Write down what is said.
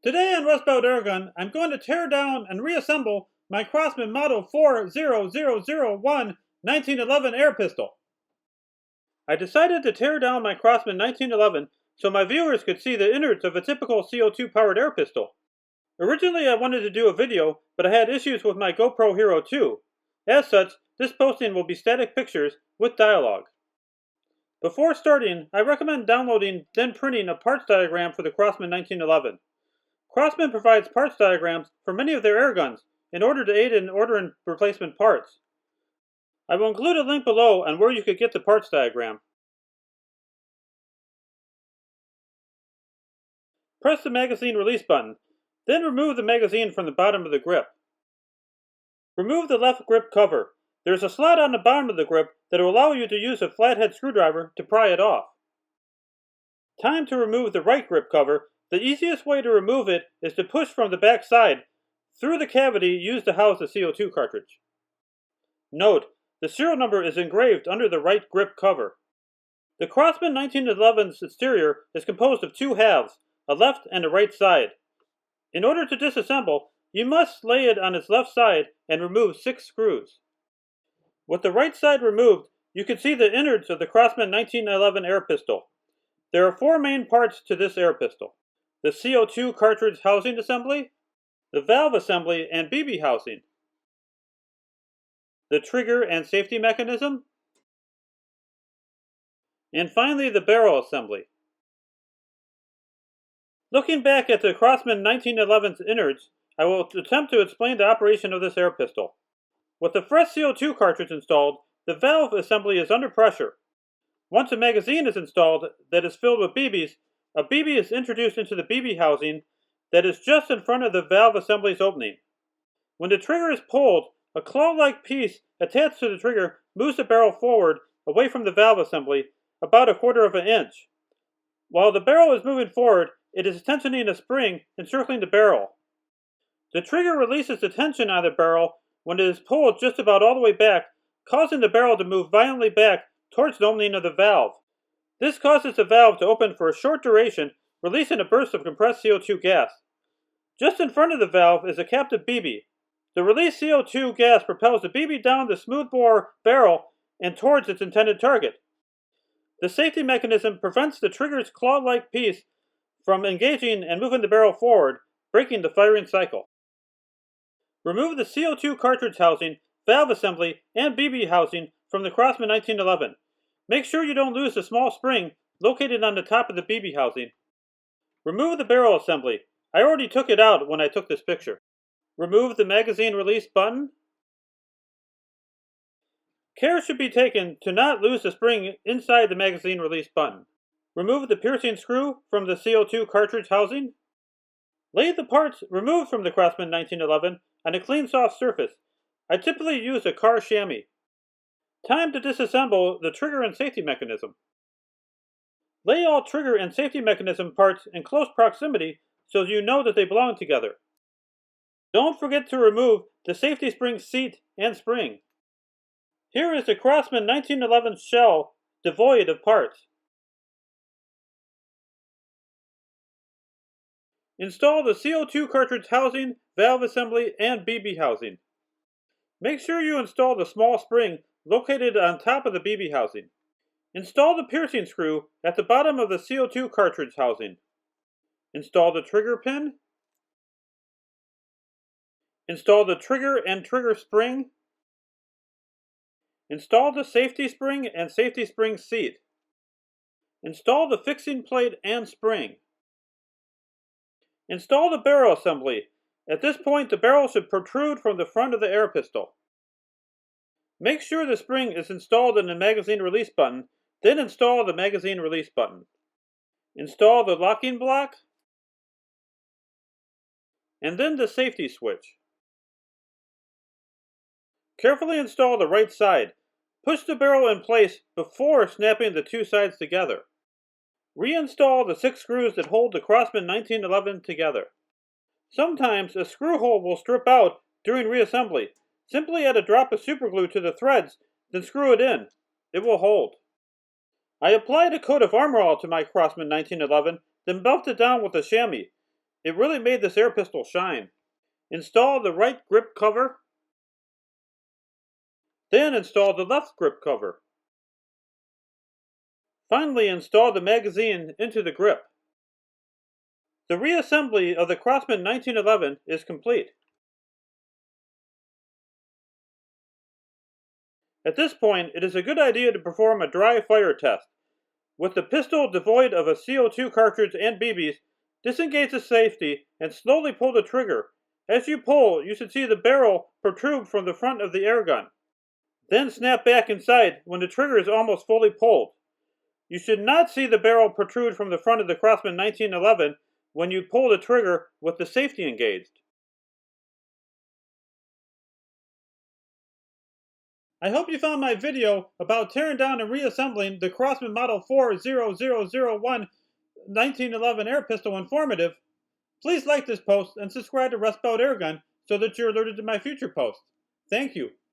Today on Rust Belt Airgun, I'm going to tear down and reassemble my Crosman Model 40001 1911 air pistol. I decided to tear down my Crosman 1911 so my viewers could see the innards of a typical CO2 powered air pistol. Originally I wanted to do a video, but I had issues with my GoPro Hero 2. As such, this posting will be static pictures with dialogue. Before starting, I recommend downloading then printing a parts diagram for the Crosman 1911. Crosman provides parts diagrams for many of their air guns in order to aid in ordering replacement parts. I will include a link below on where you could get the parts diagram. Press the magazine release button, then remove the magazine from the bottom of the grip. Remove the left grip cover. There is a slot on the bottom of the grip that will allow you to use a flathead screwdriver to pry it off. Time to remove the right grip cover. The easiest way to remove it is to push from the back side through the cavity used to house the CO2 cartridge. Note, the serial number is engraved under the right grip cover. The Crosman 1911's exterior is composed of two halves, a left and a right side. In order to disassemble, you must lay it on its left side and remove 6 screws. With the right side removed, you can see the innards of the Crosman 1911 air pistol. There are 4 main parts to this air pistol: the CO2 cartridge housing assembly, the valve assembly and BB housing, the trigger and safety mechanism, and finally the barrel assembly. Looking back at the Crosman 1911's innards, I will attempt to explain the operation of this air pistol. With the fresh CO2 cartridge installed, the valve assembly is under pressure. Once a magazine is installed that is filled with BBs, a BB is introduced into the BB housing that is just in front of the valve assembly's opening. When the trigger is pulled, a claw-like piece attached to the trigger moves the barrel forward away from the valve assembly about 1/4 of an inch. While the barrel is moving forward, it is tensioning a spring encircling the barrel. The trigger releases the tension on the barrel when it is pulled just about all the way back, causing the barrel to move violently back towards the opening of the valve. This causes the valve to open for a short duration, releasing a burst of compressed CO2 gas. Just in front of the valve is a captive BB. The released CO2 gas propels the BB down the smoothbore barrel and towards its intended target. The safety mechanism prevents the trigger's claw-like piece from engaging and moving the barrel forward, breaking the firing cycle. Remove the CO2 cartridge housing, valve assembly, and BB housing from the Crosman 1911. Make sure you don't lose the small spring located on the top of the BB housing. Remove the barrel assembly. I already took it out when I took this picture. Remove the magazine release button. Care should be taken to not lose the spring inside the magazine release button. Remove the piercing screw from the CO2 cartridge housing. Lay the parts removed from the Crosman 1911 on a clean soft surface. I typically use a car chamois. Time to disassemble the trigger and safety mechanism. Lay all trigger and safety mechanism parts in close proximity so you know that they belong together. Don't forget to remove the safety spring seat and spring. Here is the Crosman 1911 shell devoid of parts. Install the CO2 cartridge housing, valve assembly, and BB housing. Make sure you install the small spring located on top of the BB housing. Install the piercing screw at the bottom of the CO2 cartridge housing. Install the trigger pin. Install the trigger and trigger spring. Install the safety spring and safety spring seat. Install the fixing plate and spring. Install the barrel assembly. At this point, the barrel should protrude from the front of the air pistol. Make sure the spring is installed in the magazine release button, then install the magazine release button. Install the locking block, and then the safety switch. Carefully install the right side. Push the barrel in place before snapping the 2 sides together. Reinstall the 6 screws that hold the Crosman 1911 together. Sometimes a screw hole will strip out during reassembly. Simply add a drop of superglue to the threads, then screw it in. It will hold. I applied a coat of Armor All to my Crosman 1911, then buffed it down with a chamois. It really made this air pistol shine. Install the right grip cover, then install the left grip cover. Finally, install the magazine into the grip. The reassembly of the Crosman 1911 is complete. At this point, it is a good idea to perform a dry fire test. With the pistol devoid of a CO2 cartridge and BBs, disengage the safety and slowly pull the trigger. As you pull, you should see the barrel protrude from the front of the air gun. Then snap back inside when the trigger is almost fully pulled. You should not see the barrel protrude from the front of the Crosman 1911 when you pull the trigger with the safety engaged. I hope you found my video about tearing down and reassembling the Crosman Model 40001 1911 air pistol informative. Please like this post and subscribe to Rust Belt Airgun so that you're alerted to my future posts. Thank you.